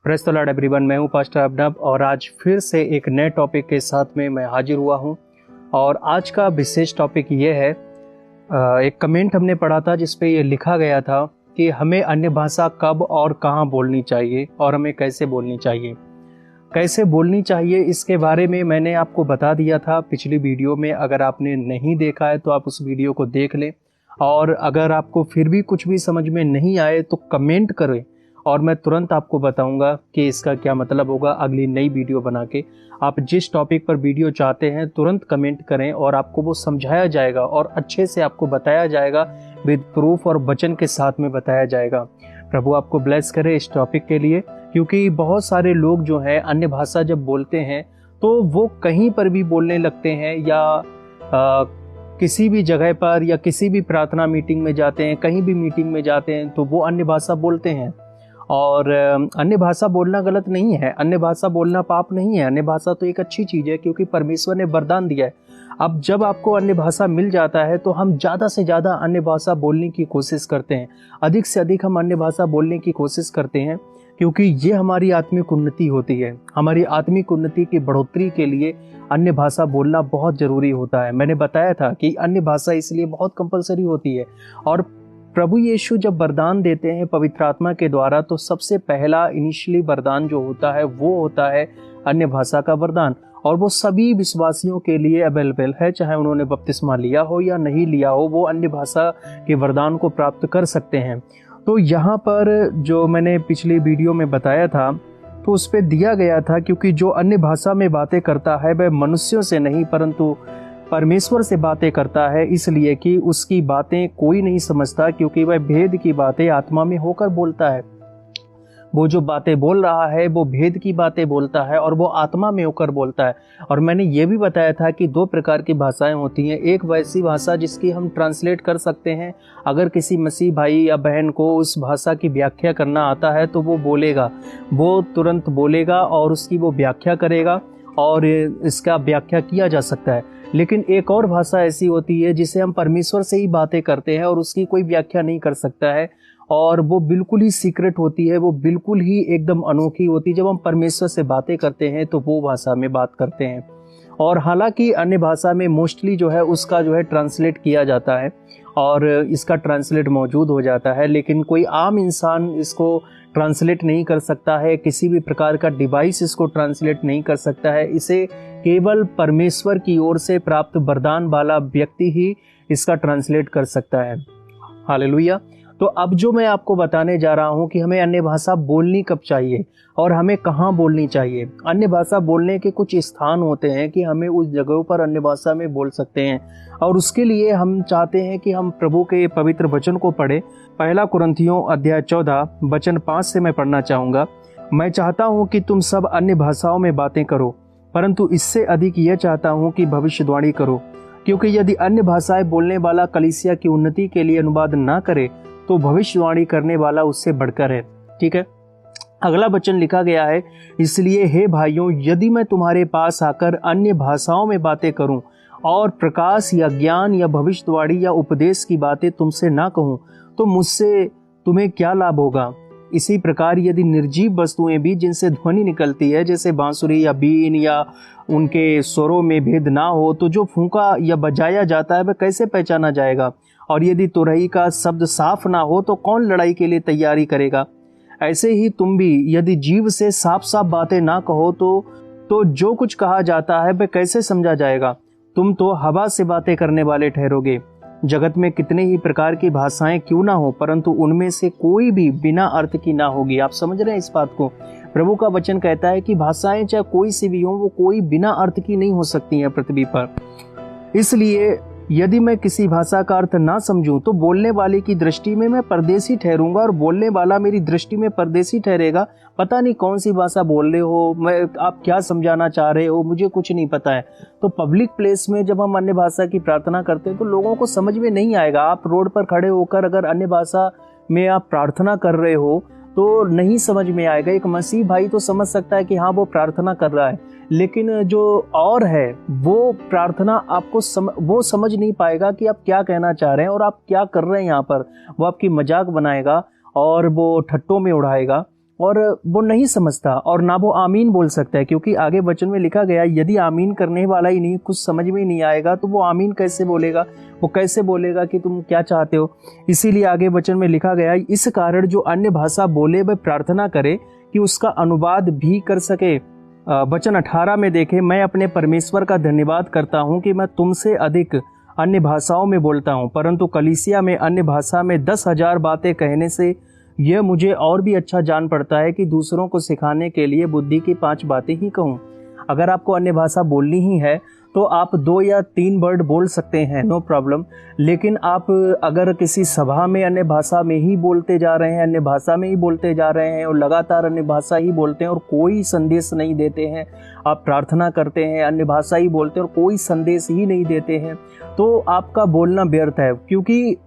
Praise the Lord everyone. मैं हूं pastor अभिनव और आज फिर से एक नए टॉपिक के साथ में मैं हाजिर हुआ हूं। और आज का विशेष टॉपिक ये है, एक कमेंट हमने पढ़ा था जिस पे ये लिखा गया था कि हमें अन्य भाषा कब और कहां बोलनी चाहिए और हमें कैसे बोलनी चाहिए। कैसे बोलनी चाहिए इसके बारे में मैंने आपको बता दिया था पिछली वीडियो में। अगर आपने नहीं देखा है तो आप उस वीडियो को देख लें, और अगर आपको फिर भी कुछ भी समझ में नहीं आए तो कमेंट करें और मैं तुरंत आपको बताऊंगा कि इसका क्या मतलब होगा अगली नई वीडियो बना के। आप जिस टॉपिक पर वीडियो चाहते हैं तुरंत कमेंट करें और आपको वो समझाया जाएगा और अच्छे से आपको बताया जाएगा, विद प्रूफ और वचन के साथ में बताया जाएगा। प्रभु आपको ब्लेस करे इस टॉपिक के लिए, क्योंकि बहुत सारे लोग जो हैं अन्य भाषा जब बोलते हैं तो वो कहीं पर भी बोलने लगते हैं, या किसी भी जगह पर या किसी भी प्रार्थना मीटिंग में जाते हैं, कहीं भी मीटिंग में जाते हैं तो वो अन्य भाषा बोलते हैं। और अन्य भाषा बोलना गलत नहीं है, अन्य भाषा बोलना पाप नहीं है। अन्य भाषा तो एक अच्छी चीज़ है क्योंकि परमेश्वर ने वरदान दिया है। अब जब आपको अन्य भाषा मिल जाता है तो हम ज़्यादा से ज़्यादा अन्य भाषा बोलने की कोशिश करते हैं, अधिक से अधिक हम अन्य भाषा बोलने की कोशिश करते हैं, क्योंकि ये हमारी आत्मिक उन्नति होती है। हमारी आत्मिक उन्नति की बढ़ोतरी के लिए अन्य भाषा बोलना बहुत ज़रूरी होता है। मैंने बताया था कि अन्य भाषा इसलिए बहुत कंपलसरी होती है। और प्रभु यीशु जब वरदान देते हैं पवित्र आत्मा के द्वारा तो सबसे पहला इनिशियली वरदान जो होता है वो होता है अन्य भाषा का वरदान, और वो सभी विश्वासियों के लिए अवेलेबल है, चाहे उन्होंने बपतिस्मा लिया हो या नहीं लिया हो, वो अन्य भाषा के वरदान को प्राप्त कर सकते हैं। तो यहाँ पर जो मैंने पिछली वीडियो में बताया था तो उस पर दिया गया था, क्योंकि जो अन्य भाषा में बातें करता है वह मनुष्यों से नहीं परंतु परमेश्वर से बातें करता है, इसलिए कि उसकी बातें कोई नहीं समझता, क्योंकि वह भेद की बातें आत्मा में होकर बोलता है। वो जो बातें बोल रहा है वो भेद की बातें बोलता है और वो आत्मा में होकर बोलता है। और मैंने ये भी बताया था कि दो प्रकार की भाषाएं होती हैं। एक वैसी भाषा जिसकी हम ट्रांसलेट कर सकते हैं, अगर किसी मसीह भाई या बहन को उस भाषा की व्याख्या करना आता है तो वो बोलेगा, वो तुरंत बोलेगा और उसकी वो व्याख्या करेगा और इसका व्याख्या किया जा सकता है। लेकिन एक और भाषा ऐसी होती है जिसे हम परमेश्वर से ही बातें करते हैं और उसकी कोई व्याख्या नहीं कर सकता है, और वो बिल्कुल ही सीक्रेट होती है, वो बिल्कुल ही एकदम अनोखी होती है। जब हम परमेश्वर से बातें करते हैं तो वो भाषा में बात करते हैं। और हालांकि अन्य भाषा में मोस्टली जो है उसका जो है ट्रांसलेट किया जाता है और इसका ट्रांसलेट मौजूद हो जाता है, लेकिन कोई आम इंसान इसको ट्रांसलेट नहीं कर सकता है, किसी भी प्रकार का डिवाइस इसको ट्रांसलेट नहीं कर सकता है। इसे केवल परमेश्वर की ओर से प्राप्त वरदान वाला व्यक्ति ही इसका ट्रांसलेट कर सकता है। हालेलुया। तो अब जो मैं आपको बताने जा रहा हूं कि हमें अन्य भाषा बोलनी कब चाहिए और हमें कहां बोलनी चाहिए। अन्य भाषा बोलने के कुछ स्थान होते हैं कि हमें उस जगहों पर अन्य भाषा में बोल सकते हैं, और उसके लिए हम चाहते हैं कि हम प्रभु के पवित्र वचन को पढ़ें। पहला कुरिन्थियों अध्याय 14 वचन 5 से मैं पढ़ना चाहूँगा। मैं चाहता हूँ कि तुम सब अन्य भाषाओं में बातें करो, परंतु इससे अधिक यह चाहता हूँ कि भविष्यवाणी करो, क्योंकि यदि अन्य भाषाएं बोलने वाला कलीसिया की उन्नति के लिए अनुवाद ना करे तो भविष्यवाणी करने वाला उससे बढ़कर है। ठीक है, अगला वचन लिखा गया है, इसलिए हे भाइयों, यदि मैं तुम्हारे पास आकर अन्य भाषाओं में बातें करूं और प्रकाश या ज्ञान या भविष्यवाणी या उपदेश की बातें तुमसे ना कहूं तो मुझसे तुम्हें क्या लाभ होगा। इसी प्रकार यदि निर्जीव वस्तुएं भी जिनसे ध्वनि निकलती है, जैसे बांसुरी या बीन या उनके स्वरों में भेद ना हो, तो जो फूंका या बजाया जाता है वह कैसे पहचाना जाएगा। और यदि तुरही का शब्द साफ ना हो तो कौन लड़ाई के लिए तैयारी करेगा। ऐसे ही तुम भी यदि जीव से साफ साफ बातें ना कहो तो जो कुछ कहा जाता है वह कैसे समझा जाएगा। तुम तो हवा से बातें करने वाले ठहरोगे। जगत में कितने ही प्रकार की भाषाएं क्यों ना हो, परंतु उनमें से कोई भी बिना अर्थ की ना होगी। आप समझ रहे हैं इस बात को। प्रभु का वचन कहता है कि भाषाएं चाहे कोई सी भी हो, वो कोई बिना अर्थ की नहीं हो सकती हैं पृथ्वी पर। इसलिए यदि मैं किसी भाषा का अर्थ ना समझूं तो बोलने वाले की दृष्टि में मैं परदेशी ठहरूंगा और बोलने वाला मेरी दृष्टि में परदेशी ठहरेगा। पता नहीं कौन सी भाषा बोल रहे हो, आप क्या समझाना चाह रहे हो, मुझे कुछ नहीं पता है। तो पब्लिक प्लेस में जब हम अन्य भाषा की प्रार्थना करते हैं तो लोगों को समझ में नहीं आएगा। आप रोड पर खड़े होकर अगर अन्य भाषा में आप प्रार्थना कर रहे हो तो नहीं समझ में आएगा। एक मसीह भाई तो समझ सकता है कि हाँ वो प्रार्थना कर रहा है, लेकिन जो और है वो प्रार्थना आपको वो समझ नहीं पाएगा कि आप क्या कहना चाह रहे हैं और आप क्या कर रहे हैं यहाँ पर। वो आपकी मजाक बनाएगा और वो ठट्टों में उड़ाएगा और वो नहीं समझता और ना वो आमीन बोल सकता है, क्योंकि आगे वचन में लिखा गया यदि आमीन करने वाला ही नहीं, कुछ समझ में ही नहीं आएगा तो वो आमीन कैसे बोलेगा, वो कैसे बोलेगा कि तुम क्या चाहते हो। इसीलिए आगे वचन में लिखा गया इस कारण जो अन्य भाषा बोले वह प्रार्थना करे कि उसका अनुवाद भी कर सके। वचन 18 में देखे, मैं अपने परमेश्वर का धन्यवाद करता हूँ कि मैं तुमसे अधिक अन्य भाषाओं में बोलता हूँ, परंतु कलीसिया में अन्य भाषा में 10,000 बातें कहने से यह मुझे और भी अच्छा जान पड़ता है कि दूसरों को सिखाने के लिए बुद्धि की 5 बातें ही कहूँ। अगर आपको अन्य भाषा बोलनी ही है तो आप 2 या 3 वर्ड बोल सकते हैं, नो प्रॉब्लम। लेकिन आप अगर किसी सभा में अन्य भाषा में ही बोलते जा रहे हैं, अन्य भाषा में ही बोलते जा रहे हैं और लगातार अन्य भाषा ही बोलते हैं और कोई संदेश नहीं देते हैं, आप प्रार्थना करते हैं अन्य भाषा ही बोलते हैं और कोई संदेश ही नहीं देते हैं, तो आपका बोलना व्यर्थ है। क्योंकि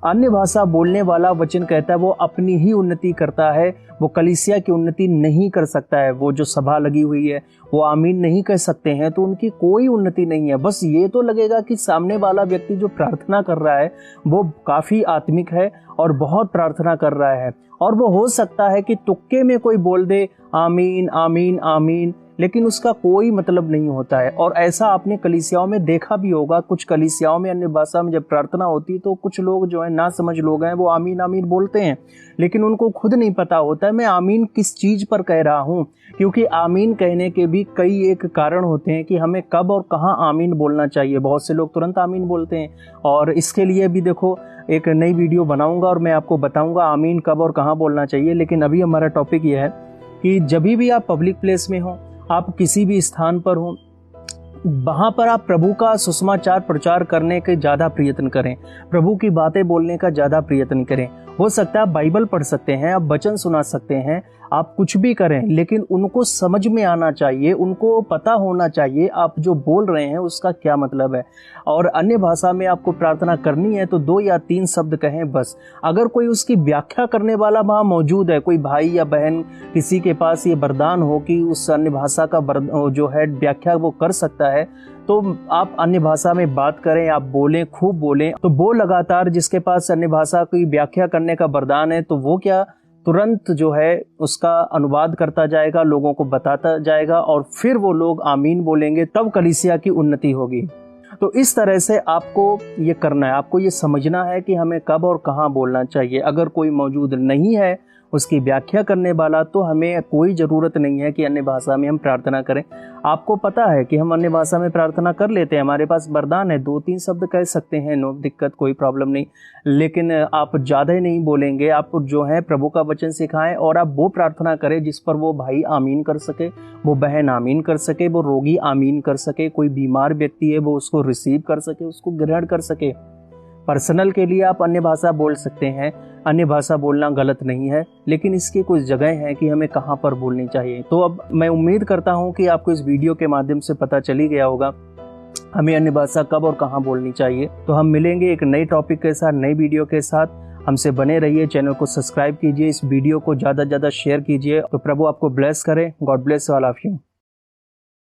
अन्य भाषा बोलने वाला वचन कहता है वो अपनी ही उन्नति करता है, वो कलीसिया की उन्नति नहीं कर सकता है। वो जो सभा लगी हुई है वो आमीन नहीं कह सकते हैं तो उनकी कोई उन्नति नहीं है। बस ये तो लगेगा कि सामने वाला व्यक्ति जो प्रार्थना कर रहा है वो काफ़ी आत्मिक है और बहुत प्रार्थना कर रहा है, और वो हो सकता है कि तुक्के में कोई बोल दे आमीन आमीन आमीन, लेकिन उसका कोई मतलब नहीं होता है। और ऐसा आपने कलीसियाओं में देखा भी होगा, कुछ कलीसियाओं में अन्य भाषा में जब प्रार्थना होती तो कुछ लोग जो है ना समझ लोग हैं वो आमीन आमीन बोलते हैं, लेकिन उनको खुद नहीं पता होता है मैं आमीन किस चीज़ पर कह रहा हूँ। क्योंकि आमीन कहने के भी कई एक कारण होते हैं कि हमें कब और कहाँ आमीन बोलना चाहिए। बहुत से लोग तुरंत आमीन बोलते हैं, और इसके लिए भी देखो एक नई वीडियो बनाऊंगा और मैं आपको बताऊंगा आमीन कब और कहाँ बोलना चाहिए। लेकिन अभी हमारा टॉपिक यह है कि जब भी आप पब्लिक प्लेस में हो, आप किसी भी स्थान पर हो, वहाँ पर आप प्रभु का सुसमाचार प्रचार करने के ज़्यादा प्रयत्न करें, प्रभु की बातें बोलने का ज़्यादा प्रयत्न करें। हो सकता है आप बाइबल पढ़ सकते हैं, आप वचन सुना सकते हैं, आप कुछ भी करें, लेकिन उनको समझ में आना चाहिए, उनको पता होना चाहिए आप जो बोल रहे हैं उसका क्या मतलब है। और अन्य भाषा में आपको प्रार्थना करनी है तो 2 या 3 शब्द कहें बस। अगर कोई उसकी व्याख्या करने वाला वहाँ मौजूद है, कोई भाई या बहन किसी के पास ये वरदान हो कि उस अन्य भाषा का जो है व्याख्या वो कर सकता है, तो आप अन्य भाषा में बात करें, आप बोलें, खूब बोलें। तो वो लगातार जिसके पास अन्य भाषा की व्याख्या करने का वरदान है तो वो क्या तुरंत जो है उसका अनुवाद करता जाएगा, लोगों को बताता जाएगा, और फिर वो लोग आमीन बोलेंगे, तब कलीसिया की उन्नति होगी। तो इस तरह से आपको ये करना है, आपको ये समझना है कि हमें कब और कहाँ बोलना चाहिए। अगर कोई मौजूद नहीं है उसकी व्याख्या करने वाला तो हमें कोई ज़रूरत नहीं है कि अन्य भाषा में हम प्रार्थना करें। आपको पता है कि हम अन्य भाषा में प्रार्थना कर लेते हैं, हमारे पास वरदान है, 2-3 शब्द कह सकते हैं, नो दिक्कत, कोई प्रॉब्लम नहीं। लेकिन आप ज़्यादा ही नहीं बोलेंगे, आप जो है प्रभु का वचन सिखाएं और आप वो प्रार्थना करें जिस पर वो भाई आमीन कर सके, वो बहन आमीन कर सके, वो रोगी आमीन कर सके, कोई बीमार व्यक्ति है वो उसको रिसीव कर सके, उसको ग्रहण कर सके। पर्सनल के लिए आप अन्य भाषा बोल सकते हैं, अन्य भाषा बोलना गलत नहीं है, लेकिन इसकी कुछ जगह हैं कि हमें कहाँ पर बोलनी चाहिए। तो अब मैं उम्मीद करता हूँ कि आपको इस वीडियो के माध्यम से पता चली गया होगा हमें अन्य भाषा कब और कहाँ बोलनी चाहिए। तो हम मिलेंगे एक नए टॉपिक के साथ, नई वीडियो के साथ। हमसे बने रहिए, चैनल को सब्सक्राइब कीजिए, इस वीडियो को ज़्यादा से ज़्यादा शेयर कीजिए। तो प्रभु आपको ब्लेस करे। God bless all of you.